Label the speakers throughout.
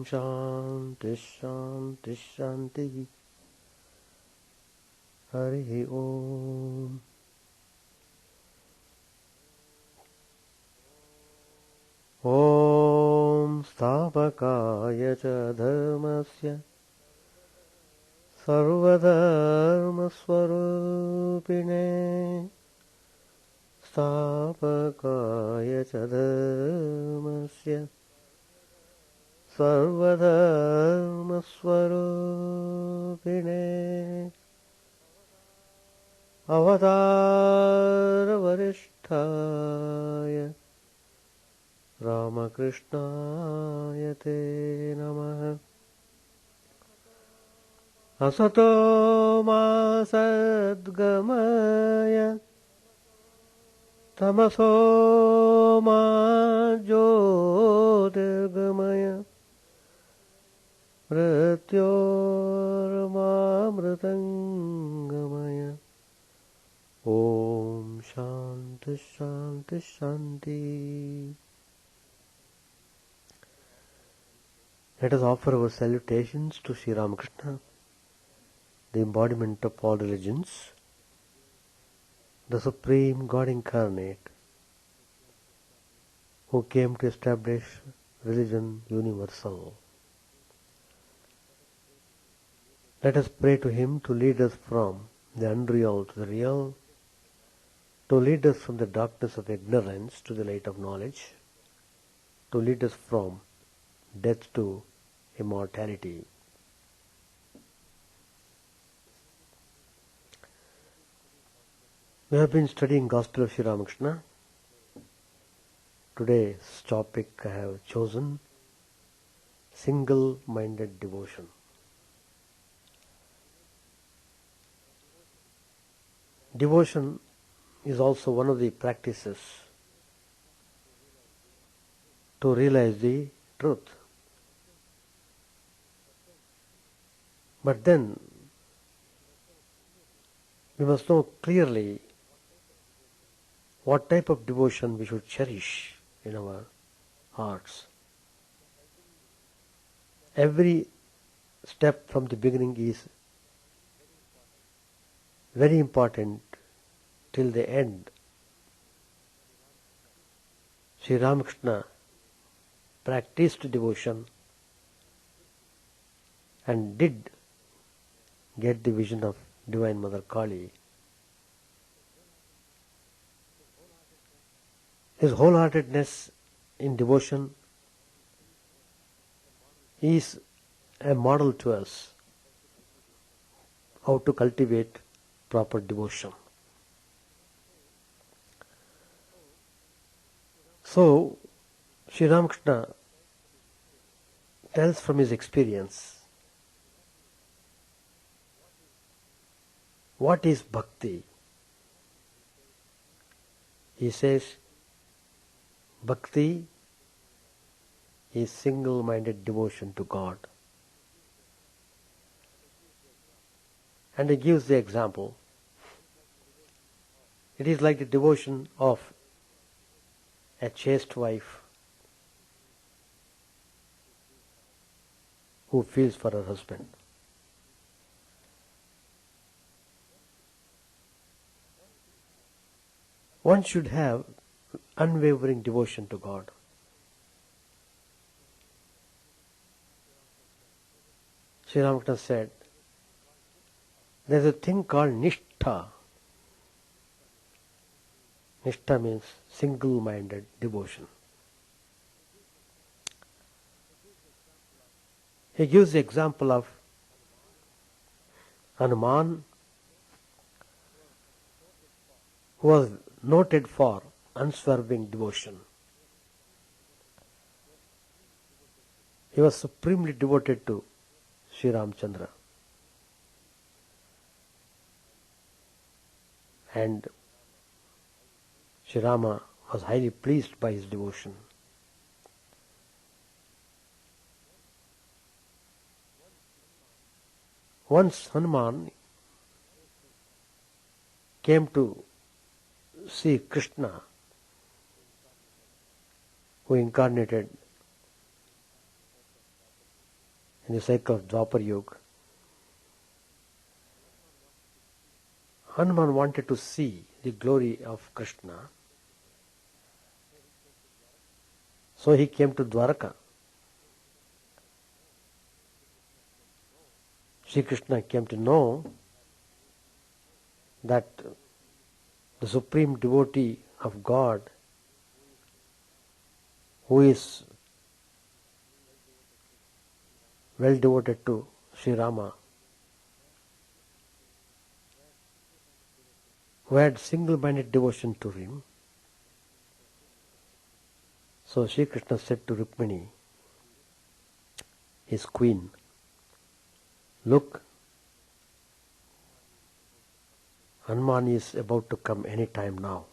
Speaker 1: Shanti Shanti Shanti. Hari Om. Om Sthavakaya cha dharmasya Sarvadharma Swarupine Sthavakaya cha dharmasya Sarvadharma Swarupine Avatara Varishtaya Ramakrishna Te Namaha. Asato ma sadgamaya Tamaso ma jyotirgamaya Mrityorma mritangamaya. Om Shanti Shanti Shanti. Let us offer our salutations to Sri Ramakrishna, the embodiment of all religions, the Supreme God Incarnate, who came to establish religion universal. Let us pray to Him to lead us from the unreal to the real, to lead us from the darkness of ignorance to the light of knowledge, to lead us from death to immortality. We have been studying Gospel of Sri Ramakrishna. Today's topic I have chosen, single-minded devotion. Devotion is also one of the practices to realize the truth. But then we must know clearly what type of devotion we should cherish in our hearts. Every step from the beginning is very important till the end. Sri Ramakrishna practiced devotion and did get the vision of Divine Mother Kali. His wholeheartedness in devotion is a model to us how to cultivate proper devotion. So, Sri Ramakrishna tells from his experience what is bhakti. He says, bhakti is single-minded devotion to God. And he gives the example. It is like the devotion of a chaste wife who feels for her husband. One should have unwavering devotion to God. Sri Ramakrishna said, there is a thing called nishtha. Nishtha means single-minded devotion. He gives the example of Hanuman, who was noted for unswerving devotion. He was supremely devoted to Sri Ramchandra. And Sri Rama was highly pleased by his devotion. Once Hanuman came to see Krishna, who incarnated in the cycle of Dwapar Yuga, Hanuman wanted to see the glory of Krishna, so he came to Dwaraka. Sri Krishna came to know that the supreme devotee of God, who is well devoted to Sri Rama, who had single-minded devotion to him. So Sri Krishna said to Rukmini, his queen, look, Hanuman is about to come any time now.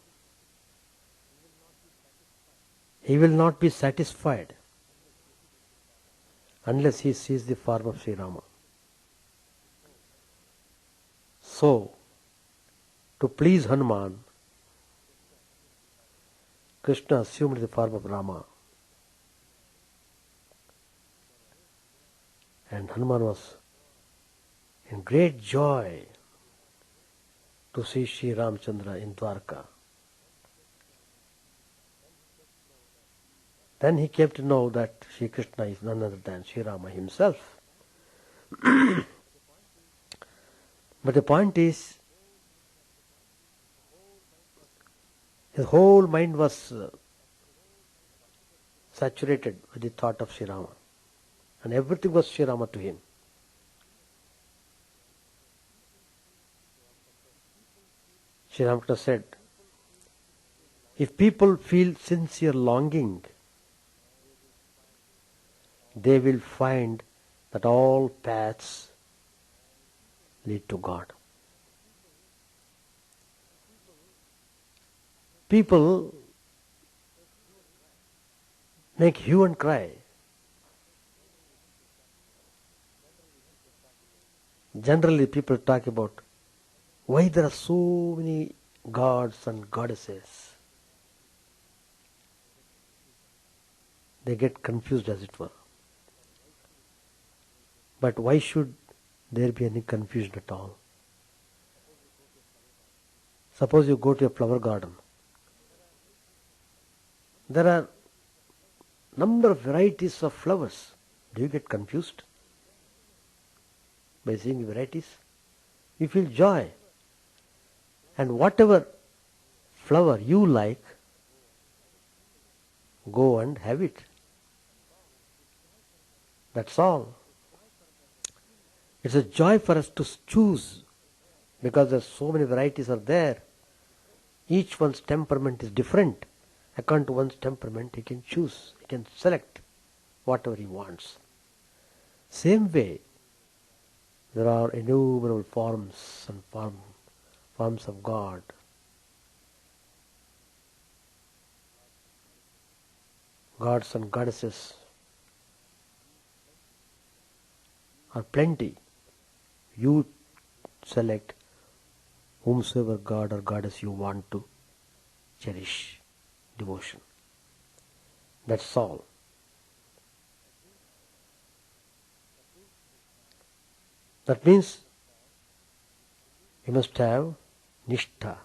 Speaker 1: He will not be satisfied unless he sees the form of Sri Rama. So, to please Hanuman, Krishna assumed the form of Rama. And Hanuman was in great joy to see Sri Ramchandra in Dwarka. Then he came to know that Sri Krishna is none other than Sri Rama himself. But the point is, his whole mind was saturated with the thought of Sri Rama. And everything was Sri Rama to him. Sri Ramakrishna said, if people feel sincere longing, they will find that all paths lead to God. People make hue and cry. Generally people talk about why there are so many gods and goddesses. They get confused, as it were. But why should there be any confusion at all? Suppose you go to a flower garden. There are number of varieties of flowers. Do you get confused by seeing the varieties? You feel joy. And whatever flower you like, go and have it. That's all. It's a joy for us to choose, because there's so many varieties are there. Each one's temperament is different. According to one's temperament, he can choose, he can select whatever he wants. Same way, there are innumerable forms and forms of God. Gods and goddesses are plenty. You select whomsoever god or goddess you want to cherish devotion. That's all. That means you must have nishtha,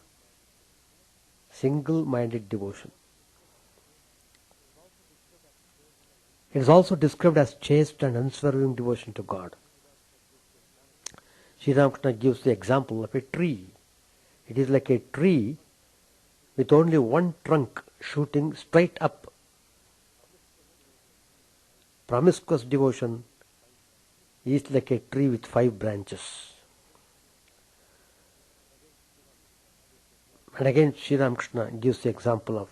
Speaker 1: single-minded devotion. It is also described as chaste and unswerving devotion to God. Sri Ramakrishna gives the example of a tree. It is like a tree with only one trunk shooting straight up. Promiscuous devotion is like a tree with 5 branches. And again Sri Ramakrishna gives the example of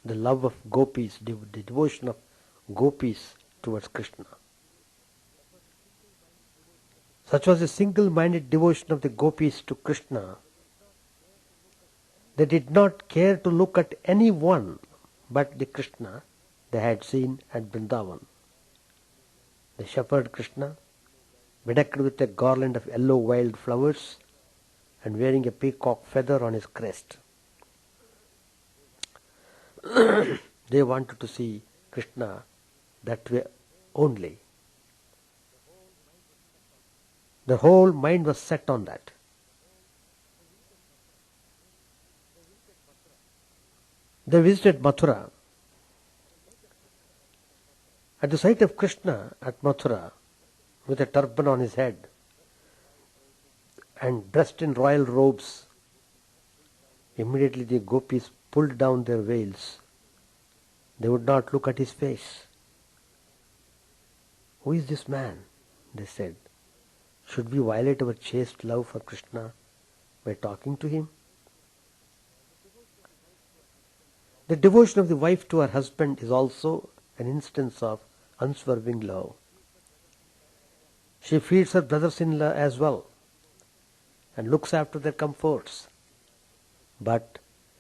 Speaker 1: the love of gopis, the devotion of gopis towards Krishna. Such was the single-minded devotion of the gopis to Krishna. They did not care to look at any one but the Krishna they had seen at Vrindavan. The shepherd Krishna, bedecked with a garland of yellow wild flowers and wearing a peacock feather on his crest. They wanted to see Krishna that way only. Their whole mind was set on that. They visited Mathura. At the sight of Krishna at Mathura, with a turban on his head and dressed in royal robes, immediately the gopis pulled down their veils. They would not look at his face. Who is this man? They said. Should we violate our chaste love for Krishna by talking to him? The devotion of the wife to her husband is also an instance of unswerving love. She feeds her brothers-in-law as well and looks after their comforts. But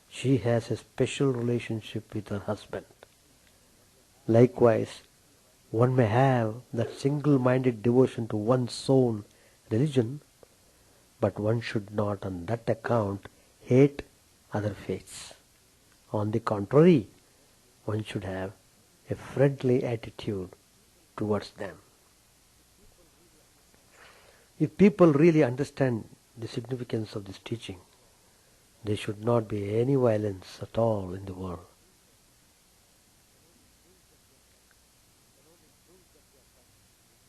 Speaker 1: she has a special relationship with her husband. Likewise, one may have that single-minded devotion to one's own religion, but one should not on that account hate other faiths. On the contrary, one should have a friendly attitude towards them. If people really understand the significance of this teaching, there should not be any violence at all in the world.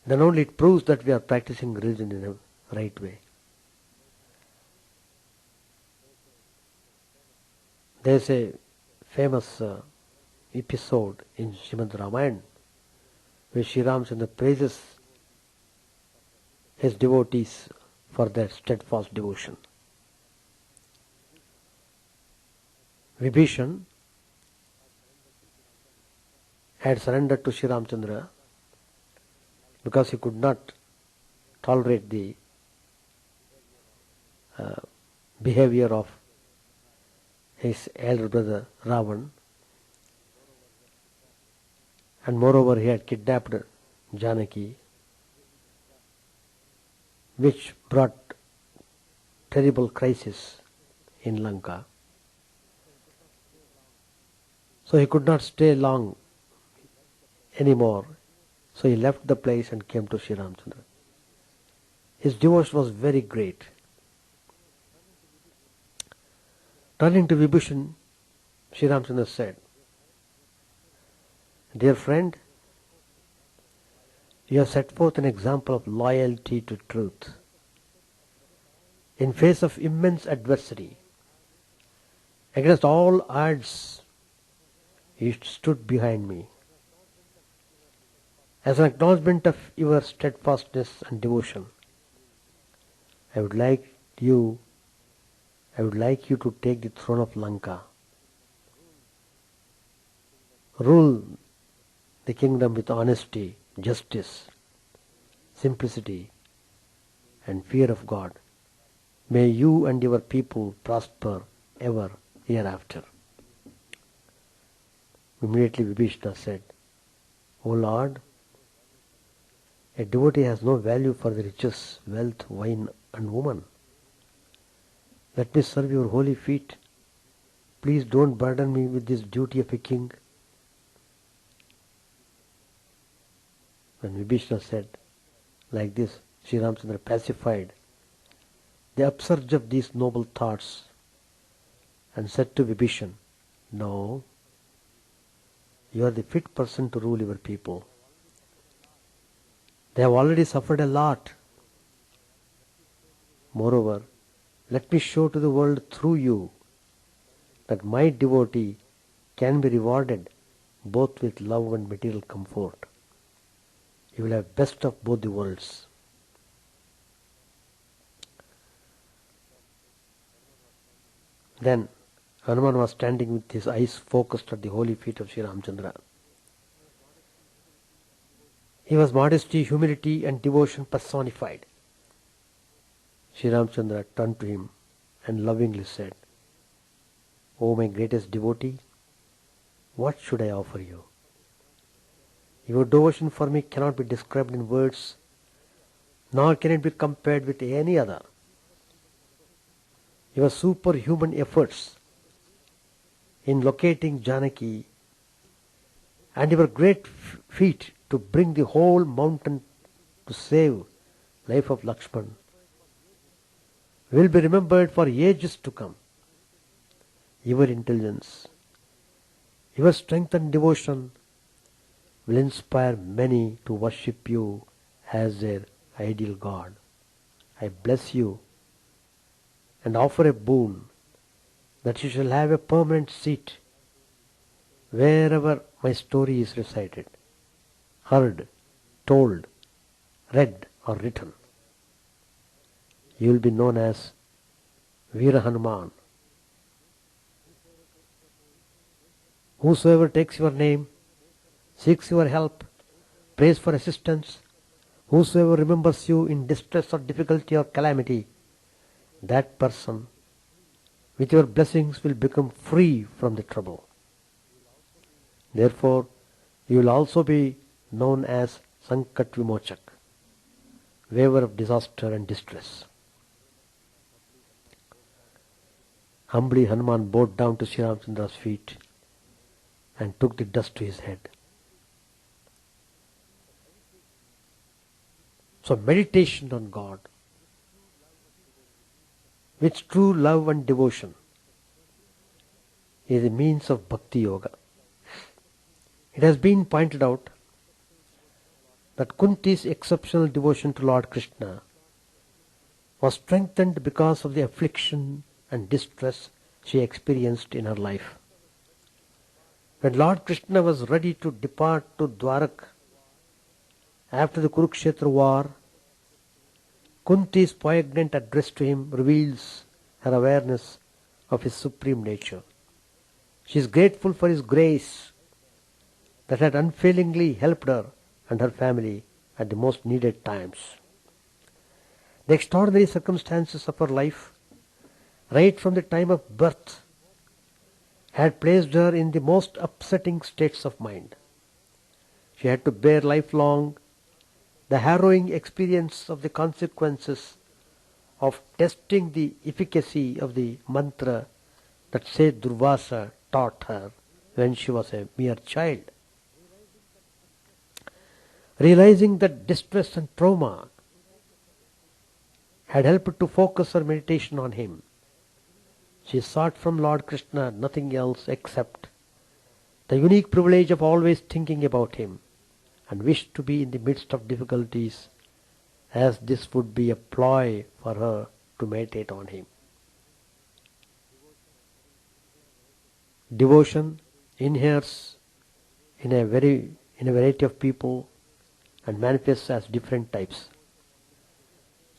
Speaker 1: Then only it proves that we are practicing religion in a right way. There is a famous episode in Srimad Ramayana where Sri Ramchandra praises his devotees for their steadfast devotion. Vibhishan had surrendered to Sri Ramchandra because he could not tolerate the behavior of his elder brother Ravan, and moreover he had kidnapped Janaki, which brought terrible crisis in Lanka. So he could not stay long anymore. So he left the place and came to Sri Ramchandra. His devotion was very great. Turning to Vibhishan, Sri Ramchandra said, Dear friend, you have set forth an example of loyalty to truth. In face of immense adversity, against all odds, you stood behind me. As an acknowledgement of your steadfastness and devotion, I would like you to take the throne of Lanka. Rule the kingdom with honesty, justice, simplicity, and fear of God. May you and your people prosper ever hereafter. Immediately Vibhishana said, O Lord, a devotee has no value for the riches, wealth, wine, and woman. Let me serve your holy feet. Please don't burden me with this duty of a king. When Vibhishana said like this, Sri Ramchandra pacified the upsurge of these noble thoughts and said to Vibhishan, No, you are the fit person to rule your people. They have already suffered a lot. Moreover, let me show to the world through you that my devotee can be rewarded both with love and material comfort. You will have best of both the worlds. Then Hanuman was standing with his eyes focused at the holy feet of Sri Ramchandra. He was modesty, humility, and devotion personified. Sri Ramchandra turned to him and lovingly said, O my greatest devotee, what should I offer you? Your devotion for me cannot be described in words, nor can it be compared with any other. Your superhuman efforts in locating Janaki and your great feat to bring the whole mountain to save life of Lakshman will be remembered for ages to come. Your intelligence, your strength and devotion will inspire many to worship you as their ideal God. I bless you and offer a boon that you shall have a permanent seat wherever my story is recited, heard, told, read or written. You will be known as Veera Hanuman. Whosoever takes your name, seeks your help, prays for assistance, whosoever remembers you in distress or difficulty or calamity, that person with your blessings will become free from the trouble. Therefore, you will also be known as Sankat Vimochak, waver of disaster and distress. Humbly Hanuman bowed down to Sri Ramchandra's feet and took the dust to his head. So meditation on God with true love and devotion is a means of Bhakti Yoga. It has been pointed out that Kunti's exceptional devotion to Lord Krishna was strengthened because of the affliction and distress she experienced in her life. When Lord Krishna was ready to depart to Dwarak after the Kurukshetra war, Kunti's poignant address to him reveals her awareness of his supreme nature. She is grateful for his grace that had unfailingly helped her and her family at the most needed times. The extraordinary circumstances of her life, right from the time of birth, had placed her in the most upsetting states of mind. She had to bear lifelong the harrowing experience of the consequences of testing the efficacy of the mantra that Seth Durvasa taught her when she was a mere child. Realizing that distress and trauma had helped to focus her meditation on him, she sought from Lord Krishna nothing else except the unique privilege of always thinking about him, and wished to be in the midst of difficulties, as this would be a ploy for her to meditate on him. Devotion inheres in a variety of people and manifests as different types.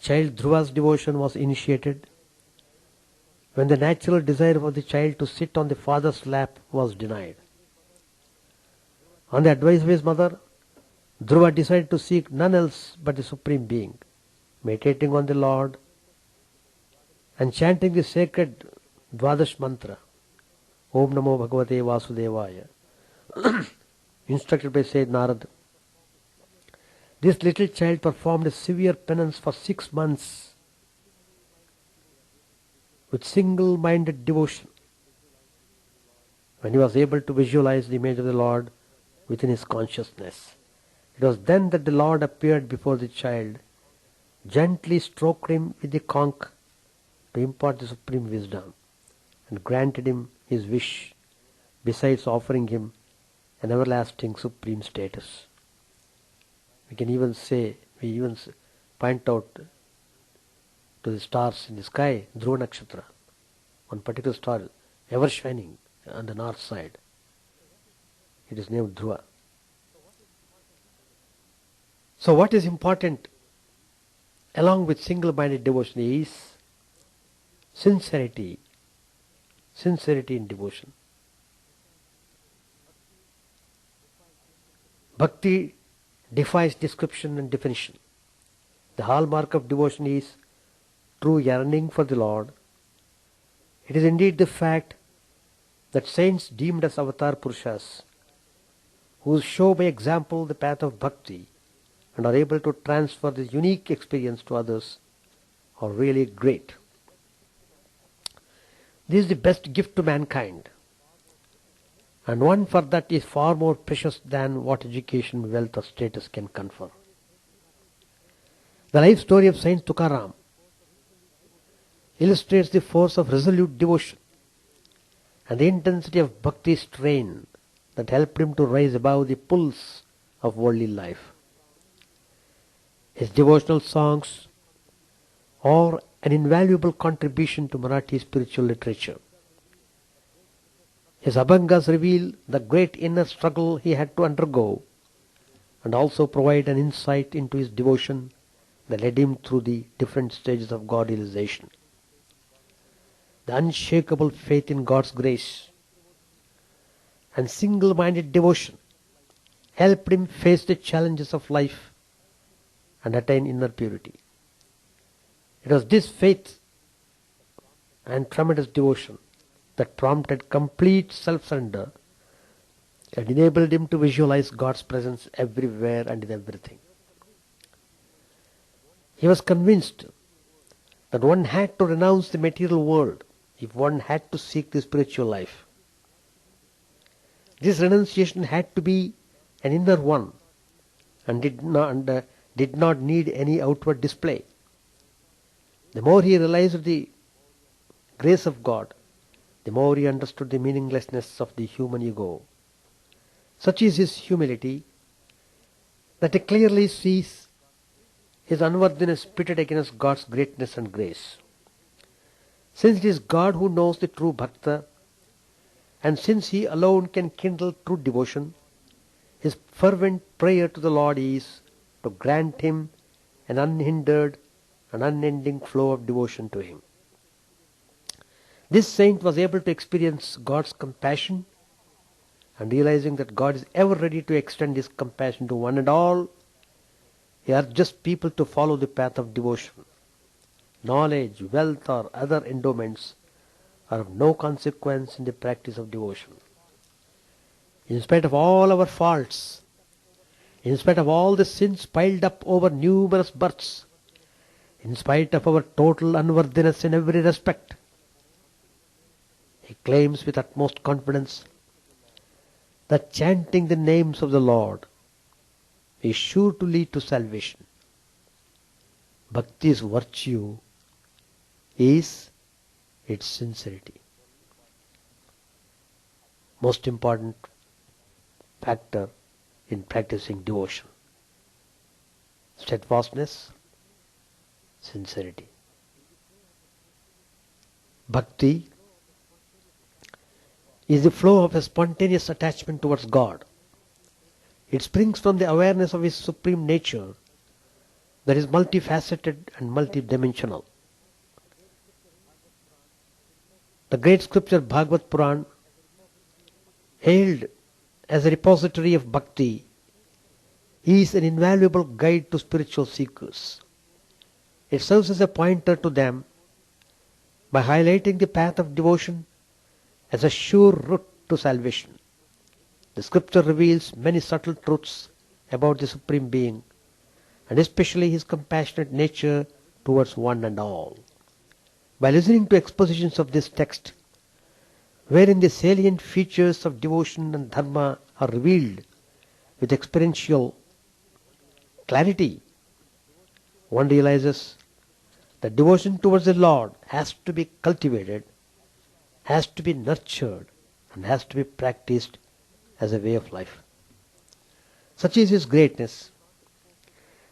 Speaker 1: Child Dhruva's devotion was initiated when the natural desire for the child to sit on the father's lap was denied. On the advice of his mother, Dhruva decided to seek none else but the Supreme Being, meditating on the Lord and chanting the sacred Dvadash mantra, Om Namo Bhagavate Vasudevaya, instructed by Sayyid Narad. This little child performed a severe penance for 6 months with single-minded devotion. When he was able to visualize the image of the Lord within his consciousness, it was then that the Lord appeared before the child, gently stroked him with the conch to impart the supreme wisdom, and granted him his wish, besides offering him an everlasting supreme status. We even point out to the stars in the sky, Dhruva Nakshatra, one particular star ever shining on the north side. It is named Dhruva. So what is important along with single-minded devotion is sincerity in devotion. Bhakti defies description and definition. The hallmark of devotion is true yearning for the Lord. It is indeed the fact that saints deemed as avatar purushas, who show by example the path of bhakti and are able to transfer this unique experience to others, are really great. This is the best gift to mankind, and one for that is far more precious than what education, wealth or status can confer. The life story of Saint Tukaram illustrates the force of resolute devotion and the intensity of bhakti strain that helped him to rise above the pulse of worldly life. His devotional songs are an invaluable contribution to Marathi spiritual literature. His Abhangas reveal the great inner struggle he had to undergo and also provide an insight into his devotion that led him through the different stages of God realization. The unshakable faith in God's grace and single-minded devotion helped him face the challenges of life and attain inner purity. It was this faith and tremendous devotion that prompted complete self-surrender and enabled him to visualize God's presence everywhere and in everything. He was convinced that one had to renounce the material world if one had to seek the spiritual life. This renunciation had to be an inner one and did not need any outward display. The more he realized the grace of God, the more he understood the meaninglessness of the human ego. Such is his humility that he clearly sees his unworthiness pitted against God's greatness and grace. Since it is God who knows the true bhakta, and since he alone can kindle true devotion, his fervent prayer to the Lord is to grant him an unhindered and unending flow of devotion to him. This saint was able to experience God's compassion, and realizing that God is ever ready to extend his compassion to one and all, he urges people to follow the path of devotion. Knowledge, wealth, or other endowments are of no consequence in the practice of devotion. In spite of all our faults, in spite of all the sins piled up over numerous births, in spite of our total unworthiness in every respect, he claims with utmost confidence that chanting the names of the Lord is sure to lead to salvation. Bhakti's virtue is its sincerity. Most important factor in practicing devotion. Steadfastness, sincerity. Bhakti is the flow of a spontaneous attachment towards God. It springs from the awareness of his supreme nature that is multifaceted and multidimensional. The great scripture Bhagavad Puran, hailed as a repository of bhakti, is an invaluable guide to spiritual seekers. It serves as a pointer to them by highlighting the path of devotion as a sure route to salvation. The scripture reveals many subtle truths about the Supreme Being, and especially his compassionate nature towards one and all. By listening to expositions of this text, wherein the salient features of devotion and dharma are revealed with experiential clarity, one realizes that devotion towards the Lord has to be cultivated, has to be nurtured, and has to be practiced as a way of life. Such is his greatness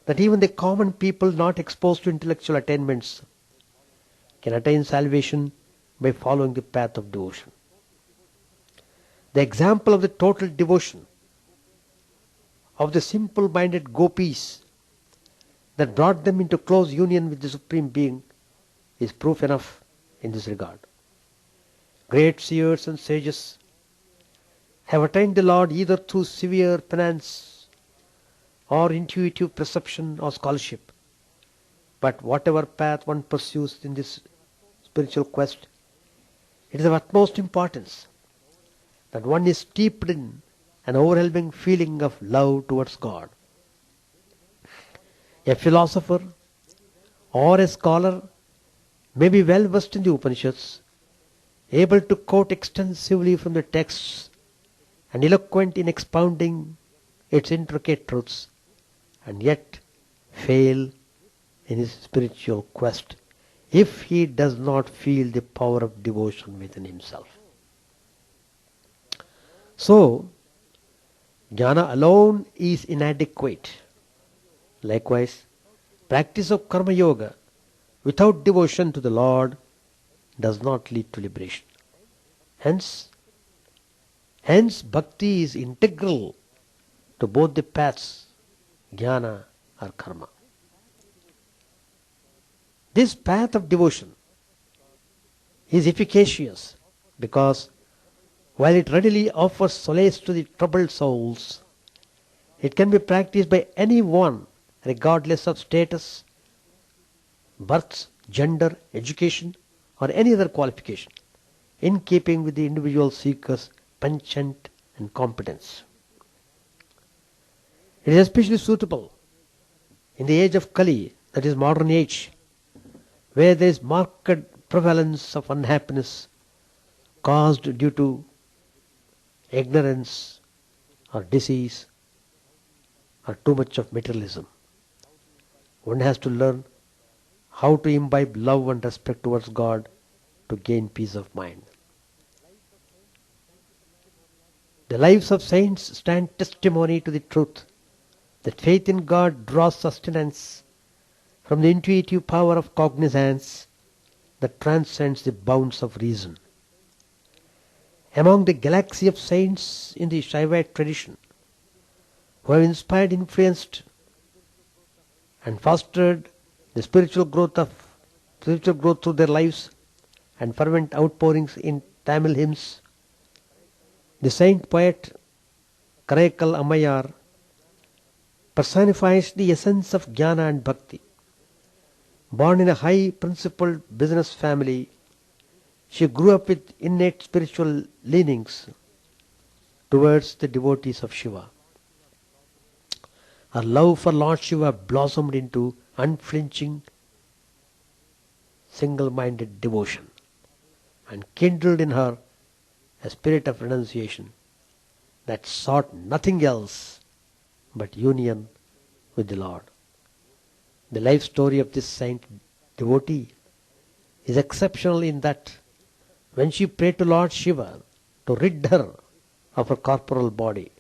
Speaker 1: that even the common people not exposed to intellectual attainments can attain salvation by following the path of devotion. The example of the total devotion of the simple-minded gopis that brought them into close union with the Supreme Being is proof enough in this regard. Great seers and sages have attained the Lord either through severe penance or intuitive perception or scholarship. But whatever path one pursues in this spiritual quest, it is of utmost importance that one is steeped in an overwhelming feeling of love towards God. A philosopher or a scholar may be well versed in the Upanishads, able to quote extensively from the texts and eloquent in expounding its intricate truths, and yet fail in his spiritual quest if he does not feel the power of devotion within himself. So, jnana alone is inadequate. Likewise, practice of karma yoga without devotion to the Lord does not lead to liberation. Hence, bhakti is integral to both the paths, jnana or karma. This path of devotion is efficacious because while it readily offers solace to the troubled souls, it can be practiced by anyone regardless of status, birth, gender, education or any other qualification, in keeping with the individual seeker's penchant and competence. It is especially suitable in the age of Kali, that is modern age, where there is marked prevalence of unhappiness caused due to ignorance or disease or too much of materialism. One has to learn how to imbibe love and respect towards God to gain peace of mind. The lives of saints stand testimony to the truth that faith in God draws sustenance from the intuitive power of cognizance that transcends the bounds of reason. Among the galaxy of saints in the Shaivite tradition, who have inspired, influenced, and fostered the spiritual growth through their lives and fervent outpourings in Tamil hymns, the saint poet Karaikal Ammayar personifies the essence of jnana and bhakti. Born in a high-principled business family, she grew up with innate spiritual leanings towards the devotees of Shiva. Her love for Lord Shiva blossomed into unflinching, single-minded devotion and kindled in her a spirit of renunciation that sought nothing else but union with the Lord. The life story of this saint devotee is exceptional in that when she prayed to Lord Shiva to rid her of her corporal body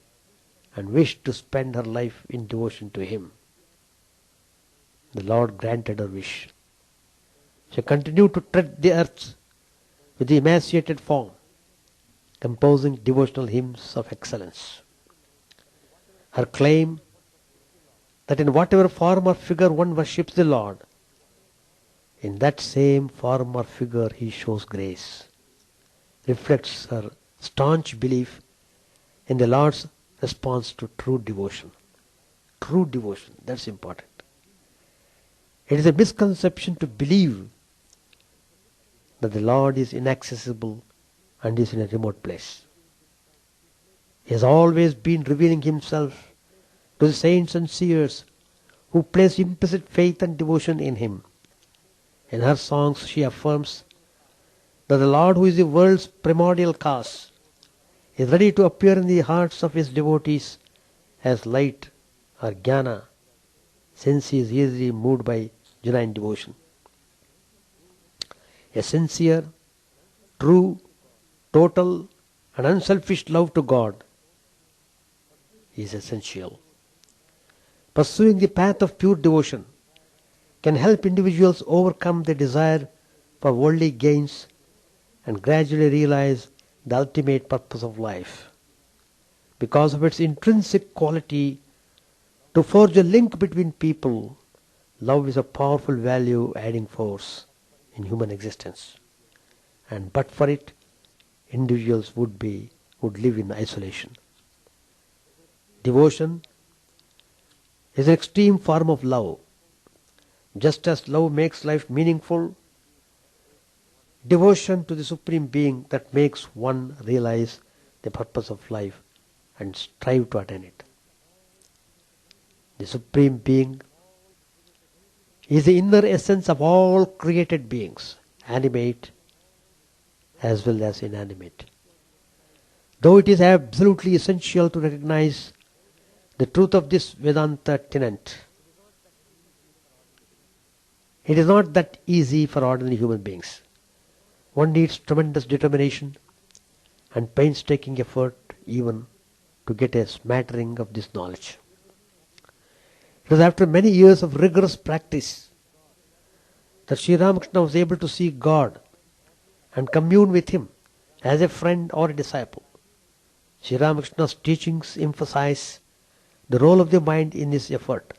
Speaker 1: and wished to spend her life in devotion to him, the Lord granted her wish. She continued to tread the earth with the emaciated form, composing devotional hymns of excellence. Her claim that in whatever form or figure one worships the Lord, in that same form or figure he shows grace, reflects her staunch belief in the Lord's response to true devotion. True devotion, that's important. It is a misconception to believe that the Lord is inaccessible and is in a remote place. He has always been revealing himself to the saints and seers who place implicit faith and devotion in him. In her songs she affirms that the Lord, who is the world's primordial cause, is ready to appear in the hearts of his devotees as light or jnana, since he is easily moved by genuine devotion. A sincere, true, total and unselfish love to God is essential. Pursuing the path of pure devotion can help individuals overcome the desire for worldly gains and gradually realize the ultimate purpose of life. Because of its intrinsic quality to forge a link between people, love is a powerful value-adding force in human existence. And but for it, individuals would live in isolation. Devotion is an extreme form of love. Just as love makes life meaningful, devotion to the Supreme Being that makes one realize the purpose of life and strive to attain it. The Supreme Being is the inner essence of all created beings, animate as well as inanimate. Though it is absolutely essential to recognize the truth of this Vedanta tenet, It is not that easy for ordinary human beings. One needs tremendous determination and painstaking effort even to get a smattering of this knowledge. It was after many years of rigorous practice that Sri Ramakrishna was able to see God and commune with Him as a friend or a disciple. Sri Ramakrishna's teachings emphasize the role of the mind in this effort.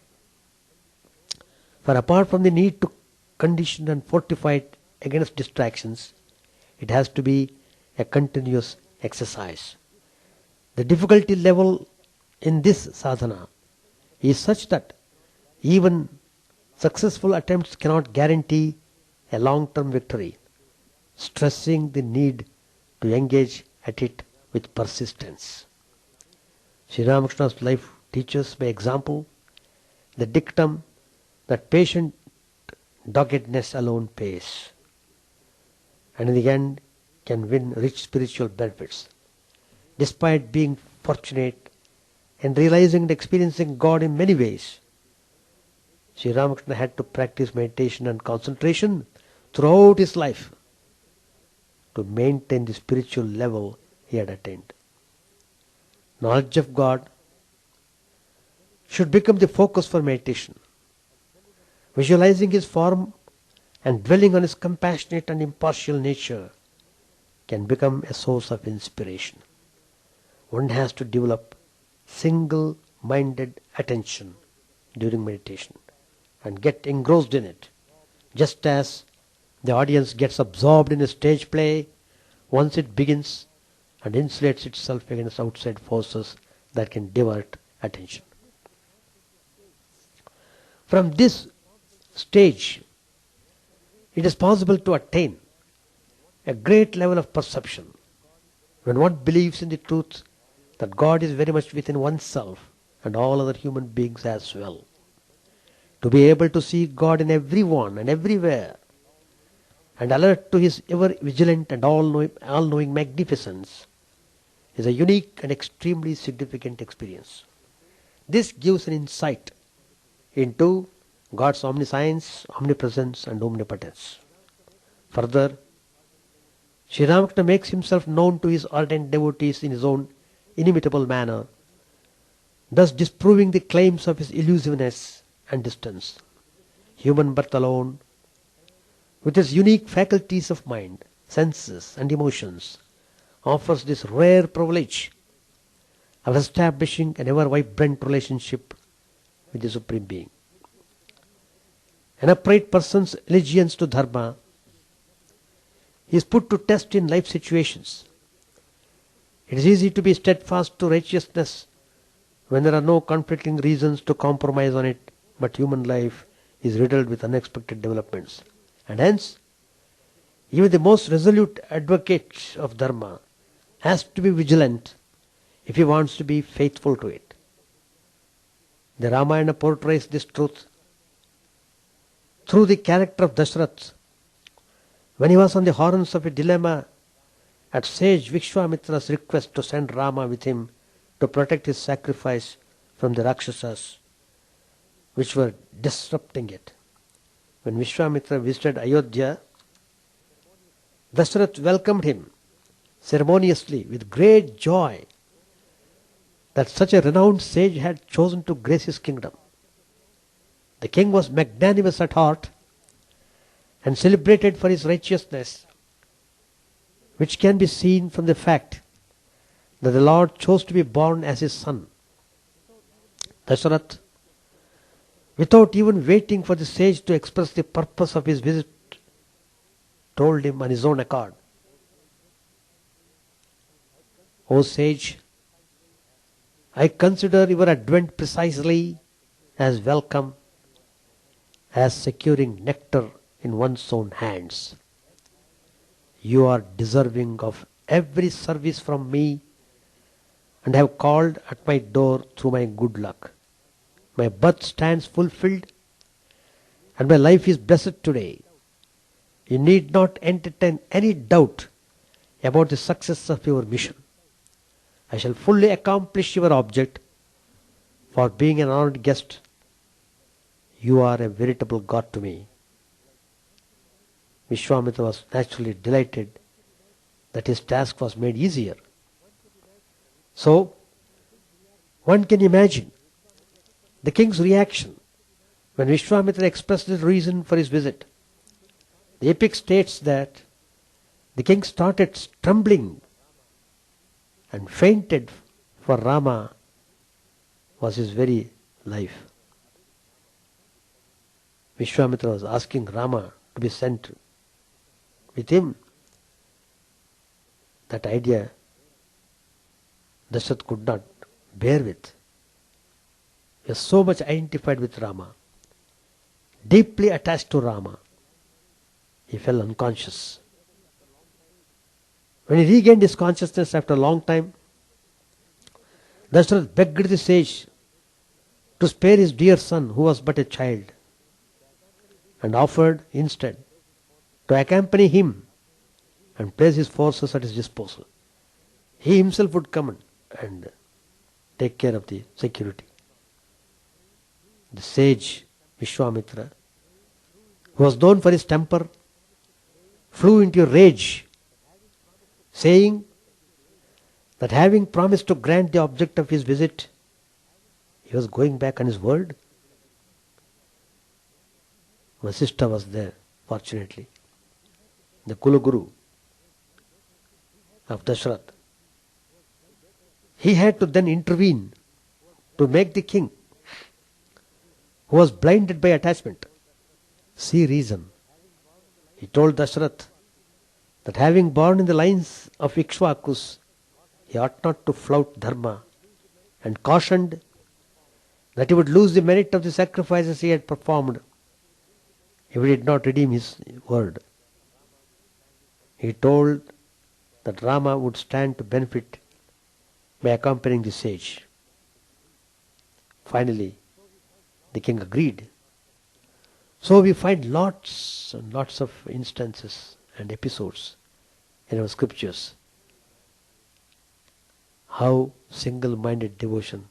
Speaker 1: For apart from the need to condition and fortify it against distractions, it has to be a continuous exercise. The difficulty level in this sadhana is such that even successful attempts cannot guarantee a long-term victory, stressing the need to engage at it with persistence. Sri Ramakrishna's life teaches by example the dictum that patient doggedness alone pays, and in the end can win rich spiritual benefits. Despite being fortunate and realizing and experiencing God in many ways, Sri Ramakrishna had to practice meditation and concentration throughout his life to maintain the spiritual level he had attained. Knowledge of God should become the focus for meditation. Visualizing His form and dwelling on His compassionate and impartial nature can become a source of inspiration. One has to develop single-minded attention during meditation and get engrossed in it, just as the audience gets absorbed in a stage play once it begins and insulates itself against outside forces that can divert attention. From this stage, it is possible to attain a great level of perception when one believes in the truth that God is very much within oneself and all other human beings as well. To be able to see God in everyone and everywhere and alert to His ever vigilant and all-knowing magnificence is a unique and extremely significant experience. This gives an insight into God's omniscience, omnipresence and omnipotence. Further, Sri Ramakrishna makes himself known to his ardent devotees in his own inimitable manner, thus disproving the claims of his elusiveness and distance. Human birth alone, with its unique faculties of mind, senses and emotions, offers this rare privilege of establishing an ever-vibrant relationship with the Supreme Being. An upright person's allegiance to Dharma is put to test in life situations. It is easy to be steadfast to righteousness when there are no conflicting reasons to compromise on it, but human life is riddled with unexpected developments. And hence, even the most resolute advocate of Dharma has to be vigilant if he wants to be faithful to it. The Ramayana portrays this truth through the character of Dashrath. When he was on the horns of a dilemma at sage Vishwamitra's request to send Rama with him to protect his sacrifice from the Rakshasas which were disrupting it. When Vishwamitra visited Ayodhya, Dashrath welcomed him ceremoniously with great joy that such a renowned sage had chosen to grace his kingdom. The king was magnanimous at heart and celebrated for his righteousness, which can be seen from the fact that the Lord chose to be born as his son. Dashrath, without even waiting for the sage to express the purpose of his visit, told him on his own accord, "O sage, I consider your advent precisely as welcome as securing nectar in one's own hands. You are deserving of every service from me and have called at my door through my good luck. My birth stands fulfilled and my life is blessed today. You need not entertain any doubt about the success of your mission. I shall fully accomplish your object. For being an honored guest, you are a veritable God to me. Vishwamitra was naturally delighted that his task was made easier. So, one can imagine the king's reaction when Vishwamitra expressed the reason for his visit. The epic states that the king started trembling and fainted, for Rama was his very life. Vishwamitra was asking Rama to be sent with him. That idea Dasharatha could not bear with. He was so much identified with Rama, deeply attached to Rama. He fell unconscious. When he regained his consciousness after a long time, Dasharatha begged the sage to spare his dear son, who was but a child, and offered instead to accompany him and place his forces at his disposal. He himself would come and take care of the security. The sage Vishwamitra, who was known for his temper, flew into a rage, saying that having promised to grant the object of his visit, he was going back on his word. Vasishtha was there, fortunately, the Kulaguru of Dasharatha. He had to then intervene to make the king, who was blinded by attachment, see reason. He told Dasharatha that having born in the lines of Ikshvakus, he ought not to flout dharma, and cautioned that he would lose the merit of the sacrifices he had performed if he did not redeem his word. He told that Rama would stand to benefit by accompanying the sage. Finally, the king agreed. So we find lots and lots of instances and episodes in our scriptures how single-minded devotion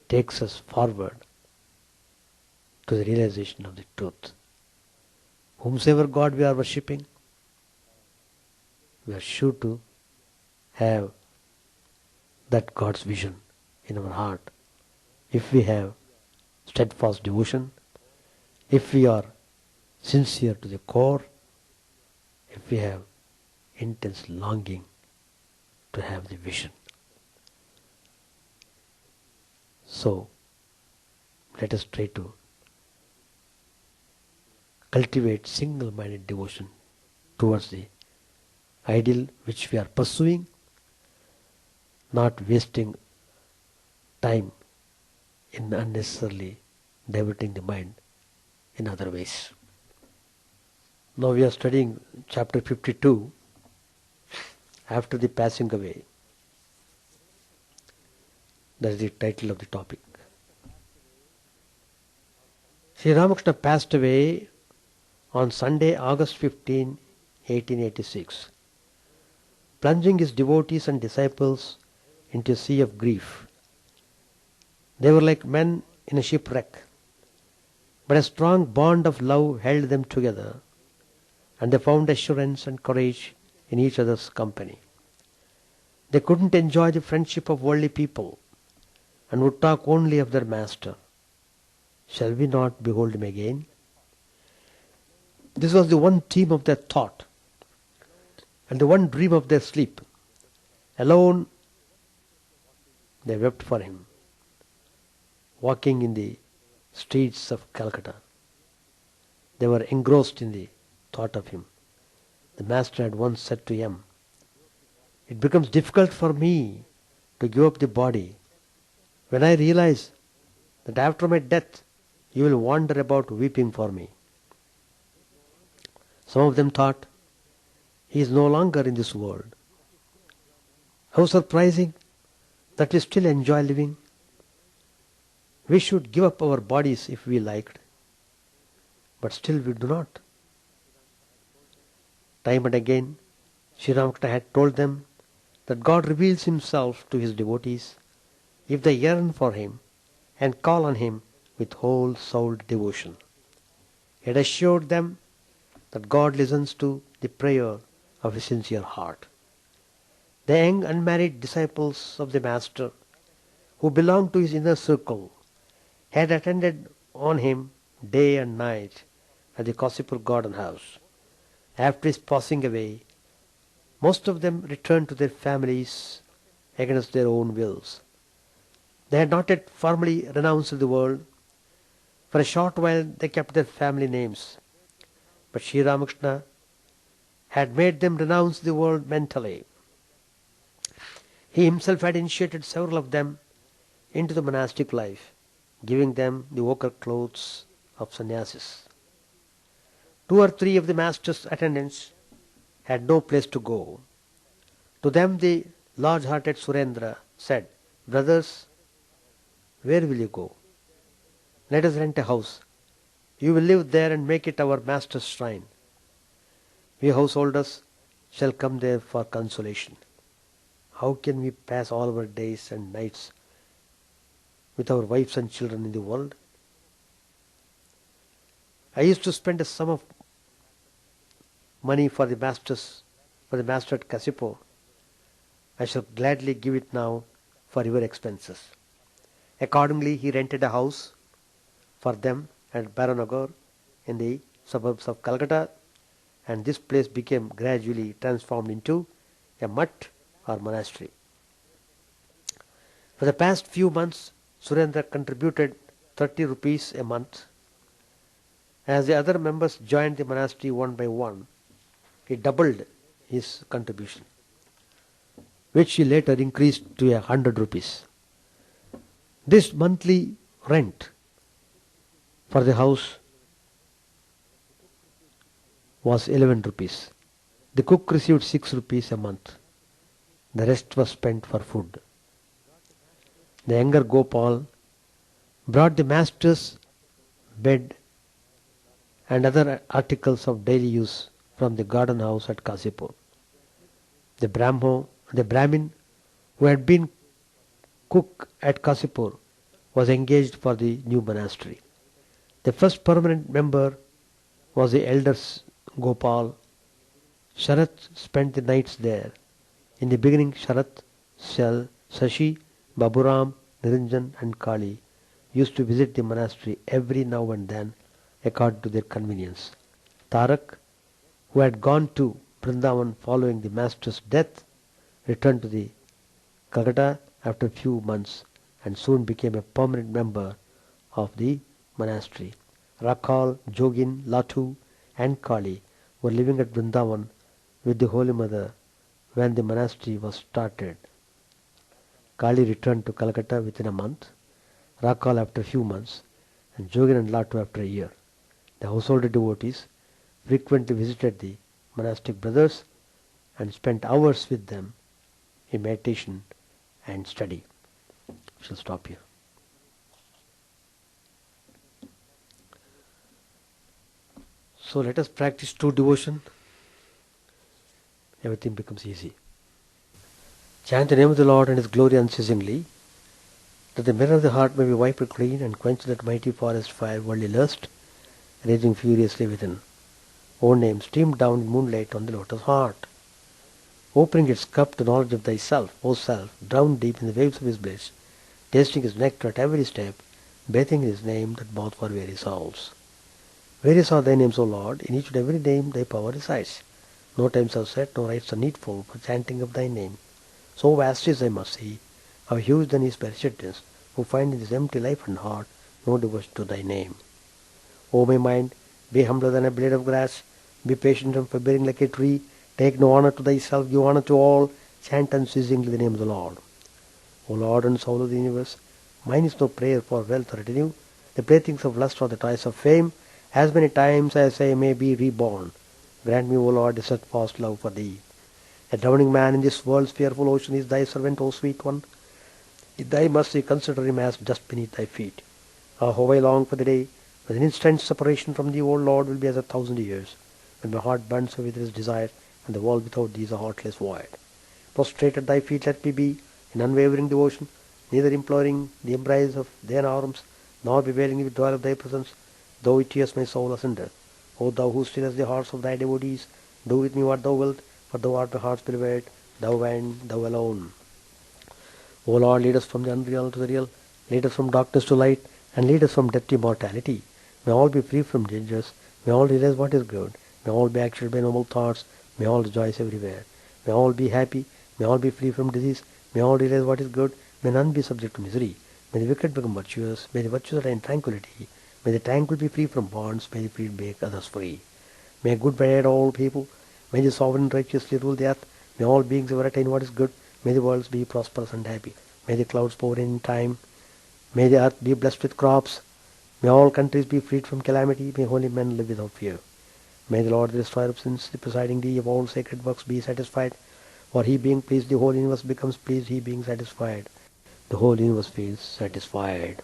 Speaker 1: takes us forward to the realization of the truth. Whomsoever God we are worshipping, we are sure to have that God's vision in our heart. If we have steadfast devotion, if we are sincere to the core, if we have intense longing to have the vision. So, let us try to cultivate single-minded devotion towards the ideal which we are pursuing, not wasting time in unnecessarily diverting the mind in other ways. Now we are studying chapter 52, after the passing away. That is the title of the topic. Sri Ramakrishna passed away on Sunday, August 15, 1886, plunging his devotees and disciples into a sea of grief. They were like men in a shipwreck, but a strong bond of love held them together, and they found assurance and courage in each other's company. They couldn't enjoy the friendship of worldly people and would talk only of their master. Shall we not behold him again? This was the one theme of their thought and the one dream of their sleep. Alone they wept for him, walking in the streets of Calcutta. They were engrossed in the thought of him. The master had once said to him, "It becomes difficult for me to give up the body when I realize that after my death you will wander about weeping for me." Some of them thought, he is no longer in this world. How surprising that we still enjoy living. We should give up our bodies if we liked, but still we do not. Time and again, Sri Ramakrishna had told them that God reveals himself to his devotees if they yearn for him and call on him with whole-souled devotion. He had assured them that God listens to the prayer of a sincere heart. The young unmarried disciples of the Master, who belonged to his inner circle, had attended on him day and night at the Kasipur garden house. After his passing away, most of them returned to their families against their own wills. They had not yet formally renounced the world. For a short while they kept their family names. But Sri Ramakrishna had made them renounce the world mentally. He himself had initiated several of them into the monastic life, giving them the ochre clothes of sannyasis. 2 or 3 of the master's attendants had no place to go. To them the large-hearted Surendra said, "Brothers, where will you go? Let us rent a house. You will live there and make it our master's shrine. We householders shall come there for consolation. How can we pass all our days and nights with our wives and children in the world? I used to spend a sum of money for the master at Kasipur. I shall gladly give it now for your expenses." Accordingly, he rented a house for them at Baranagar in the suburbs of Calcutta, and this place became gradually transformed into a mutt or monastery. For the past few months, Surendra contributed 30 rupees a month. As the other members joined the monastery one by one, he doubled his contribution, which he later increased to 100 rupees. This monthly rent for the house was 11 rupees. The cook received 6 rupees a month. The rest was spent for food. The younger Gopal brought the master's bed and other articles of daily use from the garden house at Kasipur. The Brahmin who had been cook at Kasipur was engaged for the new monastery. The first permanent member was the elder Gopal. Sharat spent the nights there. In the beginning, Sharat, Sashi, Baburam, Niranjan and Kali used to visit the monastery every now and then according to their convenience. Tarak, who had gone to Vrindavan following the master's death, returned to the Calcutta after a few months and soon became a permanent member of the monastery. Rakhal, Jogin, Latu and Kali were living at Vrindavan with the Holy Mother when the monastery was started. Kali returned to Calcutta within a month, Rakhal after a few months, and Jogin and Latu after a year. The household devotees frequently visited the monastic brothers and spent hours with them in meditation and study. We shall stop here. So let us practice true devotion. Everything becomes easy. Chant the name of the Lord and His glory unceasingly, that the mirror of the heart may be wiped clean and quench that mighty forest fire, worldly lust, raging furiously within. O name, stream down in moonlight on the lotus heart, opening its cup to knowledge of thyself, O self, drowned deep in the waves of His bliss, tasting His nectar at every step, bathing in His name that bath for weary souls. Various are thy names, O Lord, in each and every name thy power resides. No times are set, no rites are needful for chanting of thy name. So vast is thy mercy, how huge then is blessedness, who find in this empty life and heart no devotion to thy name. O my mind, be humbler than a blade of grass, be patient and forbearing like a tree, take no honor to thyself, give honor to all, chant unceasingly the name of the Lord. O Lord and soul of the universe, mine is no prayer for wealth or retinue, the playthings of lust or the toys of fame, as many times as I may be reborn. Grant me, O Lord, a steadfast love for thee. A drowning man in this world's fearful ocean is thy servant, O sweet one. In thy mercy consider him as dust beneath thy feet. Ah, how I long for the day when an instant's separation from thee, O Lord, will be as 1,000 years, when my heart burns with his desire, and the world without thee is a heartless void. Prostrate at thy feet let me be, in unwavering devotion, neither imploring the embrace of thine arms, nor bewailing the withdrawal of thy presence, though it tears my soul asunder. O thou who stillest the hearts of thy devotees, do with me what thou wilt, for thou art my heart's beloved, thou and thou alone. O Lord, lead us from the unreal to the real, lead us from darkness to light, and lead us from death to immortality. May all be free from dangers, may all realize what is good, may all be actuated by noble thoughts, may all rejoice everywhere. May all be happy, may all be free from disease, may all realize what is good, may none be subject to misery. May the wicked become virtuous, may the virtuous attain tranquility, may the tranquil be free from bonds, may the free make others free. May good pervade all people, may the sovereign righteously rule the earth, may all beings ever attain what is good, may the worlds be prosperous and happy, may the clouds pour in time, may the earth be blessed with crops, may all countries be freed from calamity, may holy men live without fear. May the Lord, the destroyer of sins, the presiding deity of all sacred works, be satisfied, for he being pleased, the whole universe becomes pleased, he being satisfied, the whole universe feels satisfied.